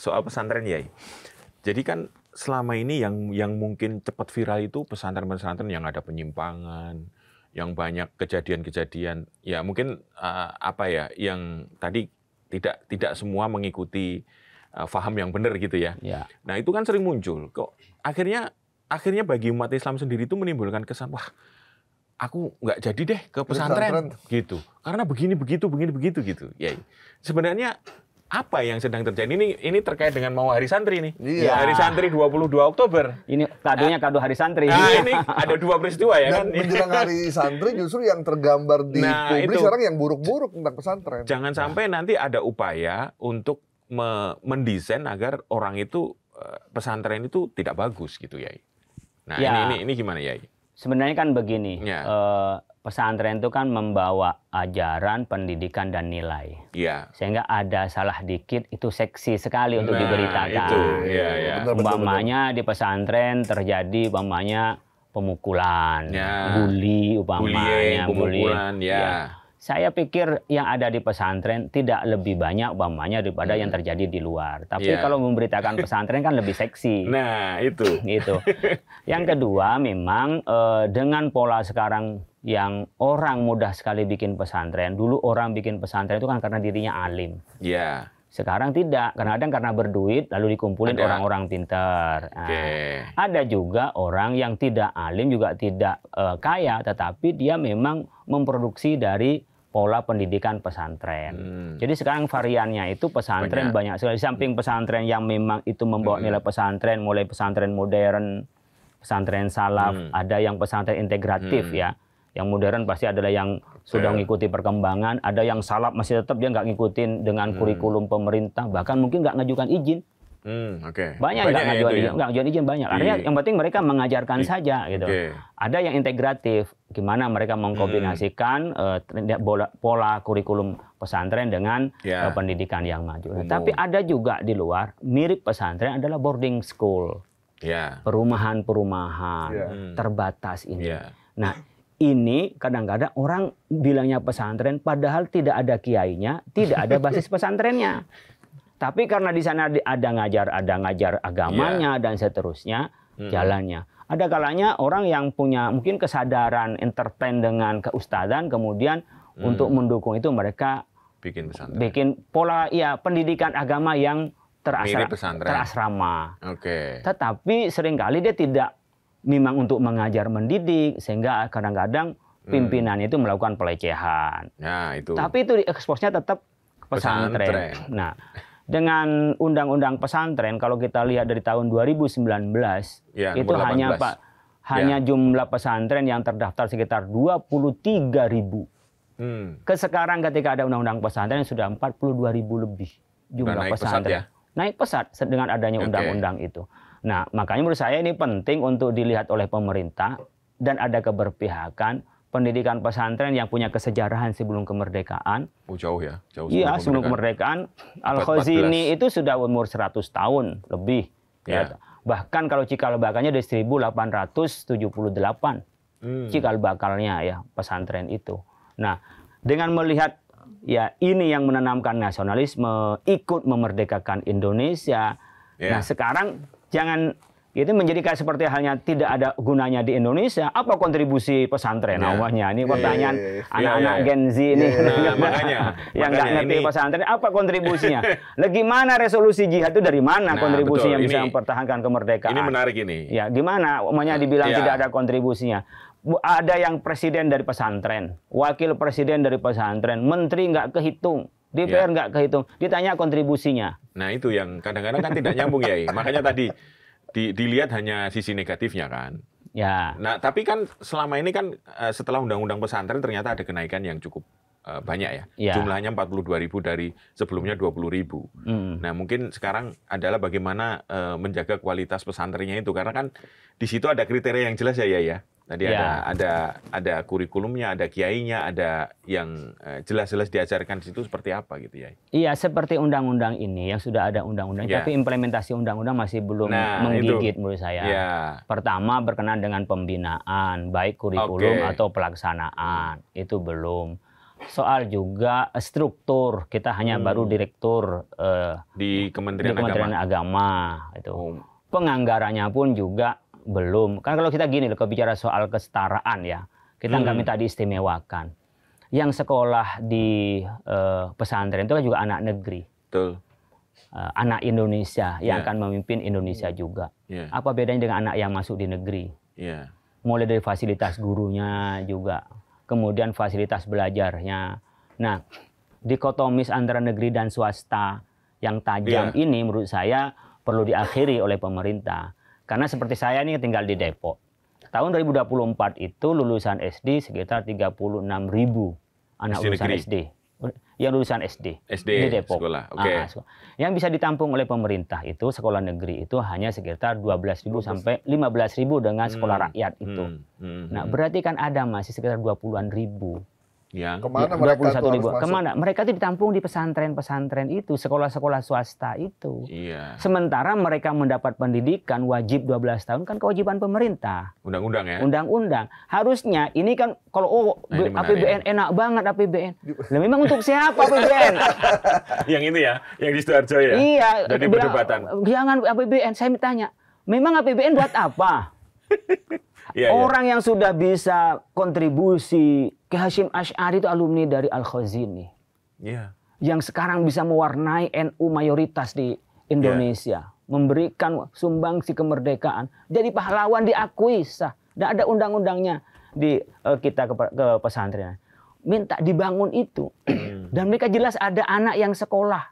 soal pesantren ya. Jadi kan selama ini yang mungkin cepat viral itu pesantren-pesantren yang ada penyimpangan, yang banyak kejadian-kejadian. Ya mungkin apa ya, yang tadi tidak semua mengikuti faham yang benar gitu ya. Nah itu kan sering muncul. Kok akhirnya bagi umat Islam sendiri itu menimbulkan kesan, wah aku nggak jadi deh ke pesantren gitu. Karena begini begitu gitu. Ya sebenarnya apa yang sedang terjadi? Ini terkait dengan mau Hari Santri nih. Hari Santri 22 Oktober. Ini kadonya kado Hari Santri. Nah, ini ada 2 peristiwa ya kan. Menjelang Hari Santri justru yang tergambar di publik sekarang yang buruk-buruk tentang pesantren. Jangan sampai nanti ada upaya untuk mendesain agar orang itu pesantren itu tidak bagus gitu ya. Nah, ini gimana ya? Sebenarnya kan begini. Pesantren itu kan membawa ajaran, pendidikan, dan nilai. Sehingga ada salah dikit, itu seksi sekali untuk diberitakan. Umpamanya di pesantren terjadi pemukulan, bully, pemukulan. Saya pikir yang ada di pesantren tidak lebih banyak umpamanya daripada yang terjadi di luar. Tapi kalau memberitakan pesantren kan lebih seksi. Nah, itu. Yang kedua, memang dengan pola sekarang yang orang mudah sekali bikin pesantren. Dulu orang bikin pesantren itu kan karena dirinya alim. Sekarang tidak, kadang-kadang karena berduit lalu dikumpulin orang-orang pintar. Ada juga orang yang tidak alim, juga tidak kaya, tetapi dia memang memproduksi dari pola pendidikan pesantren. Jadi sekarang variannya itu pesantren banyak sekali. Di samping pesantren yang memang itu membawa nilai pesantren, mulai pesantren modern, pesantren salaf, ada yang pesantren integratif ya. Yang modern pasti adalah yang sudah mengikuti perkembangan, ada yang salaf masih tetap dia nggak ngikutin dengan kurikulum pemerintah, bahkan mungkin nggak ngajukan izin. Banyak nggak ngajukan izin banyak. Artinya yang penting mereka mengajarkan saja gitu. Ada yang integratif, gimana mereka mengkombinasikan pola kurikulum pesantren dengan pendidikan yang maju. Tapi ada juga di luar mirip pesantren adalah boarding school, perumahan-perumahan terbatas ini. Nah ini kadang-kadang orang bilangnya pesantren, padahal tidak ada kiainya, tidak ada basis pesantrennya. Tapi karena di sana ada ngajar agamanya dan seterusnya, jalannya. Ada kalanya orang yang punya mungkin kesadaran entertain dengan keustadzan, kemudian untuk mendukung itu mereka bikin pola pendidikan agama yang terasrama. Tetapi seringkali dia tidak memang untuk mengajar mendidik, sehingga kadang-kadang pimpinan itu melakukan pelecehan. Tapi itu dieksposnya tetap pesantren. Nah, dengan undang-undang pesantren, kalau kita lihat dari tahun 2019, itu hanya jumlah pesantren yang terdaftar sekitar 23.000. Sekarang ketika ada undang-undang pesantren sudah 42.000 lebih jumlah pesantren. Naik pesat dengan adanya undang-undang itu. Nah, makanya menurut saya ini penting untuk dilihat oleh pemerintah dan ada keberpihakan. Pendidikan pesantren yang punya kesejarahan sebelum kemerdekaan. Jauh ya? Iya, sebelum kemerdekaan. Al-Khazini itu sudah umur 100 tahun lebih. Bahkan kalau cikal bakalnya dari 1878. Cikal bakalnya pesantren itu. Nah, dengan melihat ini yang menanamkan nasionalisme, ikut memerdekakan Indonesia. Nah, sekarang jangan itu menjadi kayak seperti halnya tidak ada gunanya di Indonesia. Apa kontribusi pesantren awalnya? Ini pertanyaan anak-anak Gen Z ini. Yang nggak ngerti pesantren, apa kontribusinya? Gimana resolusi jihad itu dari mana kontribusinya bisa mempertahankan kemerdekaan? Ini menarik ini. Ya, gimana? Umumnya dibilang tidak ada kontribusinya. Ada yang presiden dari pesantren, wakil presiden dari pesantren, menteri nggak kehitung, DPR nggak kehitung. Ditanya kontribusinya. Nah itu yang kadang-kadang kan tidak nyambung ya. Makanya tadi dilihat hanya sisi negatifnya kan. Nah, tapi kan selama ini kan setelah undang-undang pesantren ternyata ada kenaikan yang cukup banyak ya. Jumlahnya 42.000 dari sebelumnya 20.000. Nah, mungkin sekarang adalah bagaimana menjaga kualitas pesantrennya itu, karena kan di situ ada kriteria yang jelas ya. Tadi ada kurikulumnya, ada kiainya, ada yang jelas-jelas diajarkan di situ seperti apa gitu ya. Iya, seperti undang-undang ini yang sudah ada undang-undang, tapi implementasi undang-undang masih belum menggigit menurut saya. Pertama berkenaan dengan pembinaan, baik kurikulum atau pelaksanaan, itu belum. Soal juga struktur, kita hanya baru direktur di Kementerian Agama itu. Penganggarannya pun juga belum. Kan kalau kita gini loh, kalau bicara soal kesetaraan ya, kita nggak minta diistimewakan. Yang sekolah di pesantren itu kan juga anak negeri. Betul. Anak Indonesia yang akan memimpin Indonesia juga. Apa bedanya dengan anak yang masuk di negeri? Mulai dari fasilitas gurunya juga, kemudian fasilitas belajarnya. Nah, dikotomis antara negeri dan swasta yang tajam ini menurut saya perlu diakhiri oleh pemerintah. Karena seperti saya ini tinggal di Depok. Tahun 2024 itu lulusan SD sekitar 36.000 anak lulusan SD. Yang lulusan SD di Depok. Sekolah. Yang bisa ditampung oleh pemerintah itu sekolah negeri itu hanya sekitar 12.000 sampai 15.000 dengan sekolah rakyat itu. Nah, berarti kan ada masih sekitar 20-an ribu. Kemana mereka 21.000. Kemana? Mereka itu ditampung di pesantren-pesantren itu, sekolah-sekolah swasta itu. Sementara mereka mendapat pendidikan wajib 12 tahun kan kewajiban pemerintah. Undang-undang ya? Undang-undang. Harusnya ini kan kalau APBN enak banget APBN. Lah memang untuk siapa APBN? Yang itu ya, yang di Sidoarjo ya? Iya. Dari perdebatan. Jangan APBN, saya tanya. Memang APBN buat apa? Orang yang sudah bisa kontribusi, ke Hasyim Asy'ari itu alumni dari Al-Khazini. Yang sekarang bisa mewarnai NU mayoritas di Indonesia. Memberikan sumbangsi kemerdekaan. Jadi pahlawan diakui sah. Dan ada undang-undangnya di kita ke pesantren. Minta dibangun itu. Dan mereka jelas ada anak yang sekolah.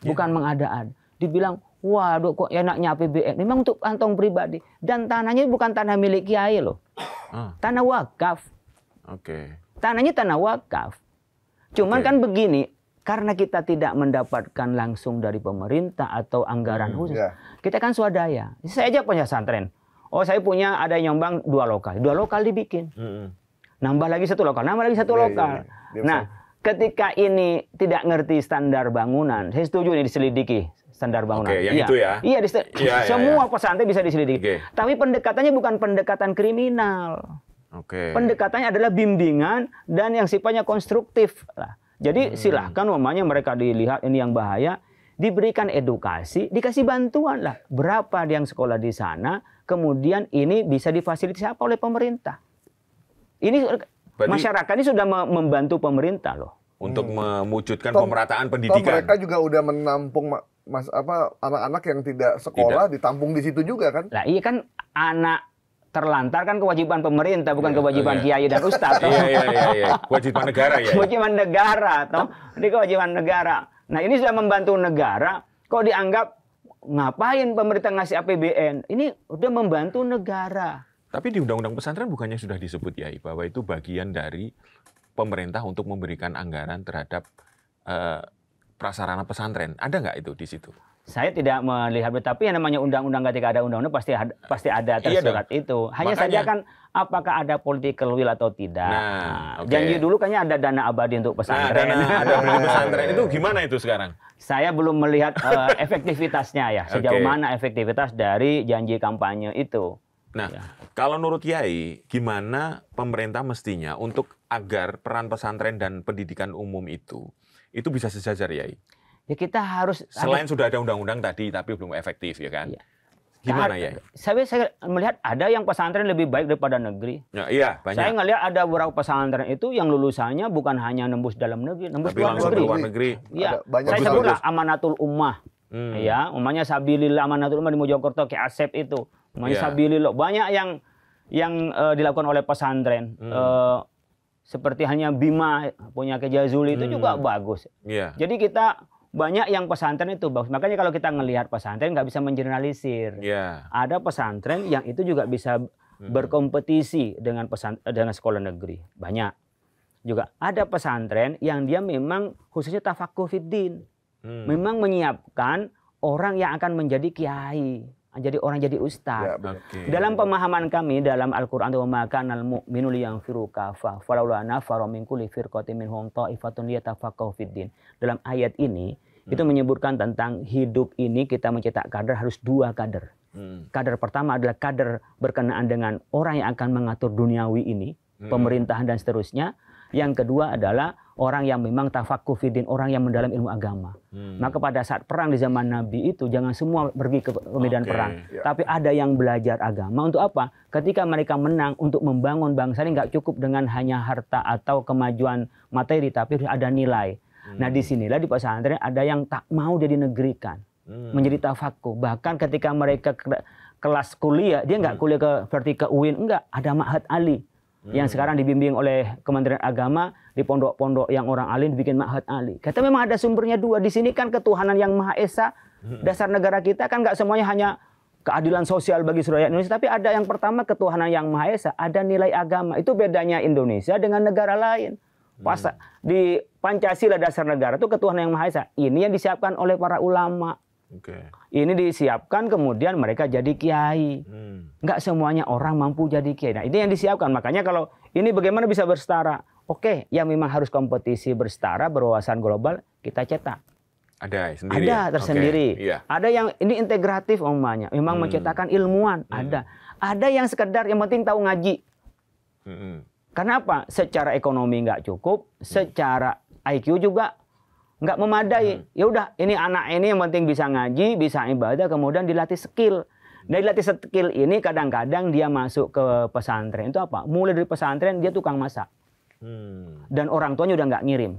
Bukan mengada-ada. Dibilang, waduh kok enaknya APBN. Memang untuk kantong pribadi. Dan tanahnya bukan tanah milik kiai loh. Tanah wakaf. Tanahnya tanah wakaf. Cuman kan begini, karena kita tidak mendapatkan langsung dari pemerintah atau anggaran khusus, kita kan swadaya. Saya aja punya pesantren. Oh, saya punya ada nyumbang 2 lokal. 2 lokal dibikin. Nambah lagi 1 lokal, nambah lagi 1 lokal. Nah, ketika ini tidak ngerti standar bangunan, saya setuju ini diselidiki standar bangunan. Itu ya? Iya, semua pesantren bisa diselidiki. Tapi pendekatannya bukan pendekatan kriminal. Pendekatannya adalah bimbingan dan yang sifatnya konstruktif lah. Jadi silahkan umpamanya mereka dilihat ini yang bahaya, diberikan edukasi, dikasih bantuan lah. Berapa yang sekolah di sana, kemudian ini bisa difasilitasi apa oleh pemerintah. Ini masyarakat ini sudah membantu pemerintah loh. Untuk mewujudkan pemerataan pendidikan. Mereka juga udah menampung anak-anak yang tidak sekolah ditampung di situ juga kan? Lah iya kan anak terlantar kan kewajiban pemerintah, bukan kewajiban kiai dan ustaz. Iya. Kewajiban negara ya. Kewajiban negara, toh. Ini kewajiban negara. Nah ini sudah membantu negara, kok dianggap ngapain pemerintah ngasih APBN? Ini udah membantu negara. Tapi di Undang-Undang Pesantren bukannya sudah disebut ya, bahwa itu bagian dari pemerintah untuk memberikan anggaran terhadap prasarana pesantren. Ada nggak itu di situ? Saya tidak melihat, tapi yang namanya undang-undang ketika ada undang-undang pasti ada tersurat itu. Hanya saja kan apakah ada political will atau tidak. Janji dulu kayaknya ada dana abadi untuk pesantren. Ada abadi pesantren itu gimana itu sekarang? Saya belum melihat efektivitasnya ya. Sejauh mana efektivitas dari janji kampanye itu. Nah, kalau menurut Kiai, gimana pemerintah mestinya untuk agar peran pesantren dan pendidikan umum itu bisa sejajar, Yai? Ya kita harus selain sudah ada undang-undang tadi tapi belum efektif ya kan? Gimana ya? Saya melihat ada yang pesantren lebih baik daripada negeri. Iya, banyak. Saya ngelihat ada beberapa pesantren itu yang lulusannya bukan hanya nembus dalam negeri, nembus luar negeri. Iya. Saya sebutlah Amanatul Ummah. Ya, umpamanya Sabilillah Amanatul Ummah di Mojokerto, Ki Asep itu. Umpamanya Sabilillah, banyak yang dilakukan oleh pesantren. Seperti hanya Bima punya Ki Jazuli itu juga bagus. Jadi kita banyak yang pesantren itu bagus. Makanya kalau kita ngelihat pesantren nggak bisa mengeneralisir. Ada pesantren yang itu juga bisa berkompetisi dengan sekolah negeri. Banyak. Juga ada pesantren yang dia memang khususnya tafakuh fiddin. Memang menyiapkan orang yang akan menjadi kiai. Jadi orang jadi ustaz. Dalam pemahaman kami dalam Al-Qur'an, wa ma kanal mu'minu liyanfiru kafah falaula nafara min kulli firqatin minhum ta'ifatun liyatafaqahu fiddin. Dalam ayat ini itu menyebutkan tentang hidup ini kita mencetak kader harus 2 kader. Kader pertama adalah kader berkenaan dengan orang yang akan mengatur duniawi ini, pemerintahan dan seterusnya. Yang kedua adalah orang yang memang tafakuh fiddin, orang yang mendalam ilmu agama. Maka pada saat perang di zaman Nabi itu jangan semua pergi ke medan perang, tapi ada yang belajar agama untuk apa? Ketika mereka menang untuk membangun bangsa ini nggak cukup dengan hanya harta atau kemajuan materi, tapi ada nilai. Nah disinilah di pesantren ada yang tak mau jadi negerikan, menjadi tafakuh. Bahkan ketika mereka kelas kuliah, dia nggak kuliah berarti ke UIN, enggak, ada Ma'had Ali yang sekarang dibimbing oleh Kementerian Agama, di pondok-pondok yang orang alim dibikin Ma'had Ali. Kata memang ada sumbernya dua. Di sini kan ketuhanan yang Maha Esa, dasar negara kita kan nggak semuanya hanya keadilan sosial bagi seluruh rakyat Indonesia, tapi ada yang pertama ketuhanan yang Maha Esa, ada nilai agama. Itu bedanya Indonesia dengan negara lain. Pas di Pancasila dasar negara itu ketuhanan yang Maha Esa. Ini yang disiapkan oleh para ulama. Ini disiapkan kemudian mereka jadi kiai. Nggak semuanya orang mampu jadi kiai. Nah ini yang disiapkan. Makanya kalau ini bagaimana bisa bersetara? Oke, yang memang harus kompetisi bersetara, berwawasan global, kita cetak. Ada sendiri. Ada tersendiri. Ada yang ini integratif umpamanya. Memang menciptakan ilmuwan. Ada yang sekedar yang penting tahu ngaji. Kenapa? Secara ekonomi nggak cukup, secara IQ juga nggak memadai. Ya udah, ini anak ini yang penting bisa ngaji, bisa ibadah, kemudian dilatih skill. Dari latih skill ini kadang-kadang dia masuk ke pesantren. Itu apa? Mulai dari pesantren dia tukang masak. Dan orang tuanya udah nggak ngirim.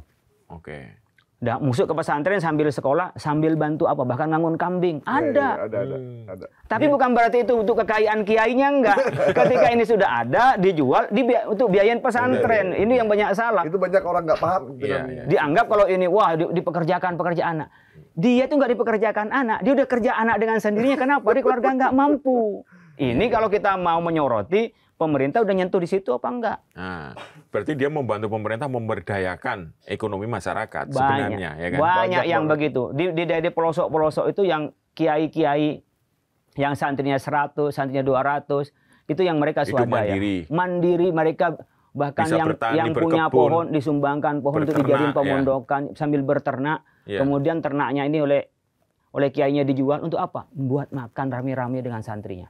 Udah masuk ke pesantren sambil sekolah, sambil bantu apa? Bahkan ngangon kambing. Ada. Ada. Tapi bukan berarti itu untuk kekayaan kiainya, enggak. Ketika ini sudah ada, dijual untuk biayain pesantren. Ini yang banyak salah. Itu banyak orang nggak paham. Dianggap kalau ini, wah dipekerjakan anak. Dia tuh nggak dipekerjakan anak. Dia udah kerja anak dengan sendirinya. Kenapa? Dia keluarga nggak mampu. Ini kalau kita mau menyoroti, pemerintah udah nyentuh di situ apa enggak? Nah, berarti dia membantu pemerintah memberdayakan ekonomi masyarakat sebenarnya, ya kan? Banyak yang begitu. Di pelosok-pelosok itu yang kiai-kiai yang santrinya 100, santrinya 200, itu yang mereka swadaya. Mandiri mereka bahkan bisa yang punya pohon disumbangkan pohon itu dijadiin pemondokan sambil berternak. Kemudian ternaknya ini oleh kiainya dijual untuk apa? Membuat makan rame-rame dengan santrinya.